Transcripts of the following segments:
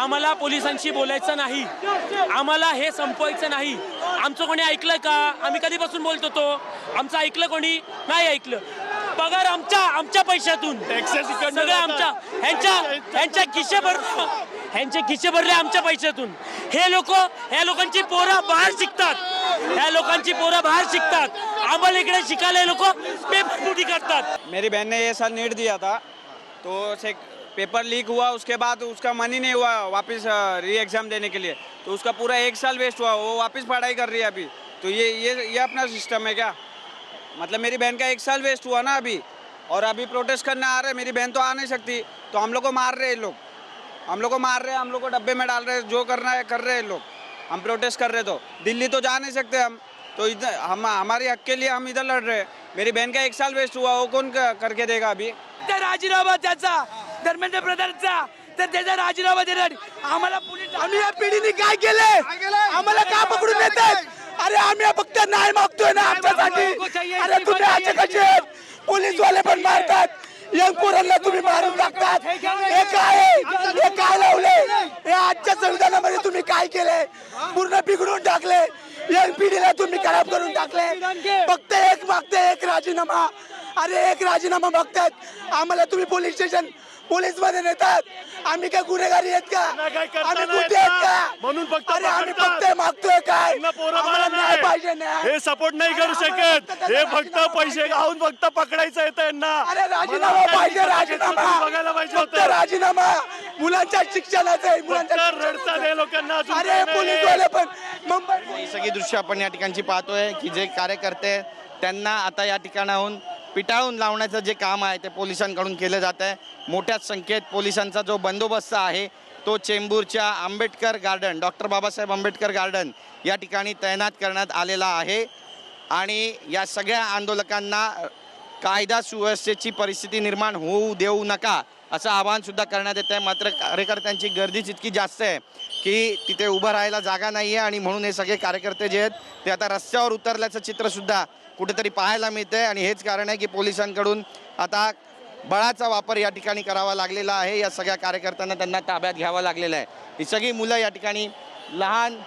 आम्हाला पोलिसांशी बोलायचं नाही, आम्हाला हे संपवायचं नाही. आमचं कोणी ऐकलं का? आम्ही कधीपासून बोलतो तो आमचं ऐकलं कोणी? नाही ऐकलं. पगार आमच्या पैशातून सगळं आमच्या ह्यांच्या खिशे भरले आमच्या पैशातून. ह्या लोकांची पोरं बाहेर शिकतात, आम्हाला इकडे शिकायला लोक पेपर फुटी करतात. मेरी बहन ने ये साल नीट दिया था तो से पेपर लीक हुआ, उसके बाद उसका मन ही नहीं हुआ वापस री एग्ज़ाम देने के लिए, तो उसका पूरा 1 साल वेस्ट हुआ. वो वापस पढ़ाई कर रही है अभी. तो ये अपना सिस्टम है क्या? मतलब मेरी बहन का 1 साल वेस्ट हुआ ना अभी, और अभी प्रोटेस्ट करने आ रहे हैं. मेरी बहन तो आ नहीं सकती, तो हम लोग को मार रहे हैं लोग, हम लोग को डब्बे में डाल रहे हैं. जो करना है कर रहे हैं लोग. हम प्रोटेस्ट कर रहे तो दिल्ली तो जा नहीं सकते हम, तो इधर हमारे हक के लिए हम इधर लड़ रहे हैं. मेरी बहन का 1 साल वेस्ट हुआ, वो कौन करके देगा अभी? राजीनामा त्याचा धर्मेंद्र प्रधानचा, तर त्याचा राजीनामा देणार. आम्हाला पोलीस, आम्ही या पिढीने काय केले? आम्हाला का पकडून नेतात? अरे आम्ही फक्त न्याय मागतोय ना आमच्यासाठी. अरे तुम्ही असे कसे पोलीस वाले पण मारतात, यंग पोरांना तुम्ही मारून टाकतात. हे काय लावले? हे आजच्या संविधानामध्ये तुम्ही काय केले? पूर्ण बिघडून टाकले. यंग पिढीला तुम्ही खराब करून टाकले. फक्त एक मागते, एक राजीनामा. अरे एक राजीनामा मागतात. आम्हाला तुम्ही पोलीस मध्ये नेतात. आम्ही काय गुन्हेगारी आहेत का? आम्ही गुन्हे आहेत का? म्हणून फक्त अरे आम्ही फक्त मागतोय काय? आम्हाला न्याय पाहिजे. हे सपोर्ट नाही करू शकत. हे फक्त पैसे खाऊन फक्त पकडायचं येतं यांना. अरे राजीनामा पाहिजे, राजीनामा बघायला पाहिजे फक्त होतं. राजीनामा. मुलांच्या शिक्षणाचा रडतात हे लोकांना अजून अरे काय नाही. पोलीस वाले पण मुंबई. ही सगळी दृश्य आपण या ठिकाणची पाहतोय की जे कार्यकर्ते आहेत, त्यांना आता या ठिकाणाहून पिटाळून लावण्याचं जे काम आहे ते पोलिसांकडून केलं जात आहे. मोठ्या संख्येत पोलिसांचा जो बंदोबस्त आहे तो चेंबूरच्या Ambedkar garden, doctor Babasaheb Ambedkar garden या ठिकाणी तैनात करण्यात आलेला आहे. आणि या सगळ्या आंदोलकांना कायदा सुव्यवस्थेची परिस्थिती निर्माण होऊ देऊ नका असं आवाहन सुद्धा करण्यात येत आहे. मात्र कार्यकर्त्यांची गर्दीच इतकी जास्त आहे की तिथे उभं राहायला जागा नाही आहे, आणि म्हणून हे सगळे कार्यकर्ते जे आहेत ते आता रस्त्यावर उतरल्याचं चित्रसुद्धा कुठेतरी पाहायला मिळतं आहे. आणि हेच कारण आहे की पोलिसांकडून आता बळाचा वापर या ठिकाणी करावा लागलेला आहे. या सगळ्या कार्यकर्त्यांना त्यांना ताब्यात घ्यावं लागलेलं आहे. ही सगळी मुलं या ठिकाणी, लहान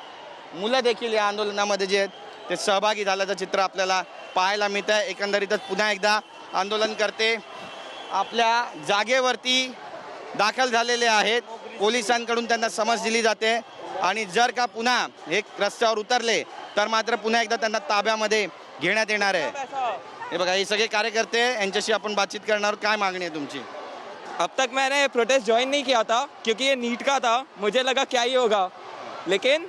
मुलं देखील या आंदोलनामध्ये जे आहेत ते सहभागी झाल्याचं चित्र आपल्याला पाहायला मिळतं आहे. एकंदरीतच पुन्हा एकदा आंदोलनकर्ते आपल्या जागेवरती दाखल झालेले आहेत. पोलिसांकडून त्यांना समज दिली जाते, आणि जर का पुन्हा हे रस्त्यावर उतरले तर मात्र पुन्हा एकदा त्यांना ताब्यामध्ये घेण्यात येणार आहे. हे बघा, हे सगळे कार्यकर्ते, यांच्याशी आपण बातचीत करणार. काय मागणी आहे तुमची? अब तक मैंने प्रोटेस्ट ज्वाइन नहीं किया था क्योंकि ये नीट का था. मुझे लगा क्या ही होगा, लेकिन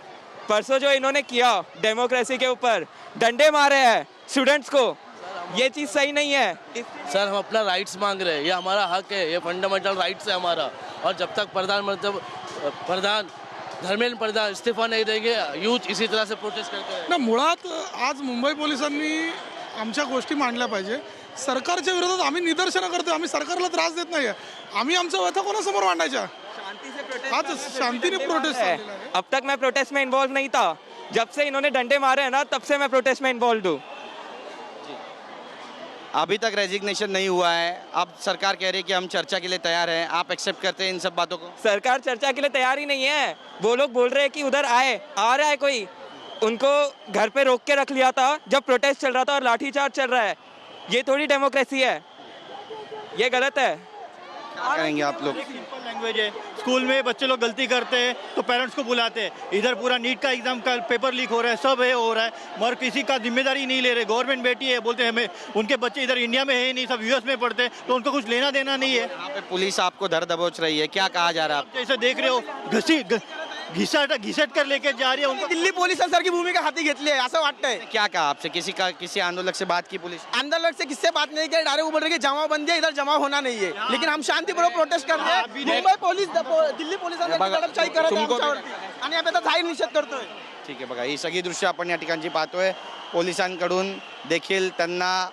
परसों जो इन्होंने किया डेमोक्रेसी के ऊपर, डंडे मारे हैं स्टूडेंट्स को, ये चीज़ सही नहीं है. सर हम अपना राइट्स मांग रहे हैं, ये हमारा हक है, ये फंडामेंटल राइट्स है हमारा. और जब तक प्रधान धर्मेंद्र प्रधान इस्तीफा नहीं देंगे, यूथ इसी तरह से प्रोटेस्ट करते हैं ना. मुळात आज मुंबई पोलिसांनी आमच्या गोष्टी मांडल्या पाहिजे. सरकारच्या विरोधात आम्ही निदर्शनं करतो, आम्ही सरकारला त्रास देत नाही आहे. आम्ही आमच्या व्यथा कोणासमोर मांडायच्या? आज शांतीने प्रोटेस्ट झालेला आहे. अब तक मैं प्रोटेस्ट में इन्वॉल्व नहीं था, जब से इन्होंने डंडे मारे हैं ना तब से मैं प्रोटेस्ट में इन्वॉल्व हूँ. अभी तक रेजिग्नेशन नहीं हुआ है. अब सरकार कह रही है कि हम चर्चा के लिए तैयार हैं. आप एक्सेप्ट करते हैं इन सब बातों को? सरकार चर्चा के लिए तैयार ही नहीं है. वो लोग बोल रहे हैं कि उधर आ रहा है कोई, उनको घर पे रोक के रख लिया था जब प्रोटेस्ट चल रहा था और लाठीचार्ज चल रहा है. ये थोड़ी डेमोक्रेसी है, ये गलत है. क्या करेंगे आप लोग? सिंपल लैंग्वेज है. स्कूल में बच्चे लोग गलती करते हैं तो पेरेंट्स को बुलाते हैं. इधर पूरा नीट का एग्जाम का पेपर लीक हो रहा है, सब है हो रहा है, मगर किसी का जिम्मेदारी नहीं ले रहे. गवर्नमेंट बैठी है, बोलते हैं हमें, उनके बच्चे इधर इंडिया में है नहीं, सब यूएस में पढ़ते हैं, तो उनको कुछ लेना देना नहीं है. यहाँ पे पुलिस आपको धर दबोच रही है, क्या कहा जा रहा है? आप जैसे देख रहे हो घिसट कर लेके जा रही है उनको. दिल्ली पोलिसांसारखी भूमिका हाती घेतली आहे असं वाटतंय. क्या कहा आपसे? किसी आंदोलक से बात की पुलिस? आंदोलन से किससे बात नहीं की, डायरेक्ट बोल रहे कि जमाबंदी है, इधर जमा होना नहीं है. लेकिन हम शांतिपूर्वक प्रोटेस्ट कर रहे हैं. मुंबई पोलीस दिल्ली पोलिसांनी दडपशाही करत आहे आमच्यावरती, आणि आम्ही आता जाहीर निषेध करतोय. ठीक आहे. बघा, ही सगळी दृश्य आपण या ठिकाणची पाहतोय. पोलिसांकडून देखील त्यांना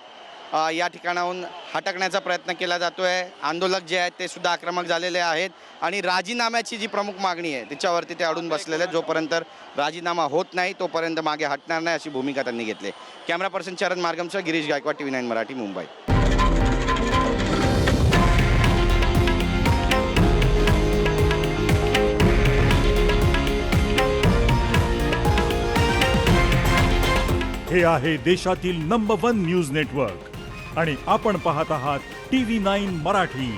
या ठिकाणाहून हटकण्याचा प्रयत्न केला जातोय. आंदोलक जे आहेत ते सुद्धा आक्रमक झालेले आहेत, आणि राजीनाम्याची जी प्रमुख मागणी आहे त्याच्यावरती ते अडून बसलेले आहेत. जोपर्यंत राजीनामा होत नाही तोपर्यंत मागे हटणार नाही अशी भूमिका त्यांनी घेतली. कॅमेरा पर्सन चरण मार्गमसह गिरीश गायकवाड, TV9 मराठी, मुंबई. हे आहे देशातील नंबर 1 न्यूज नेटवर्क आणि आपण पाहत आहात TV9 मराठी,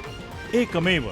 एकमेव.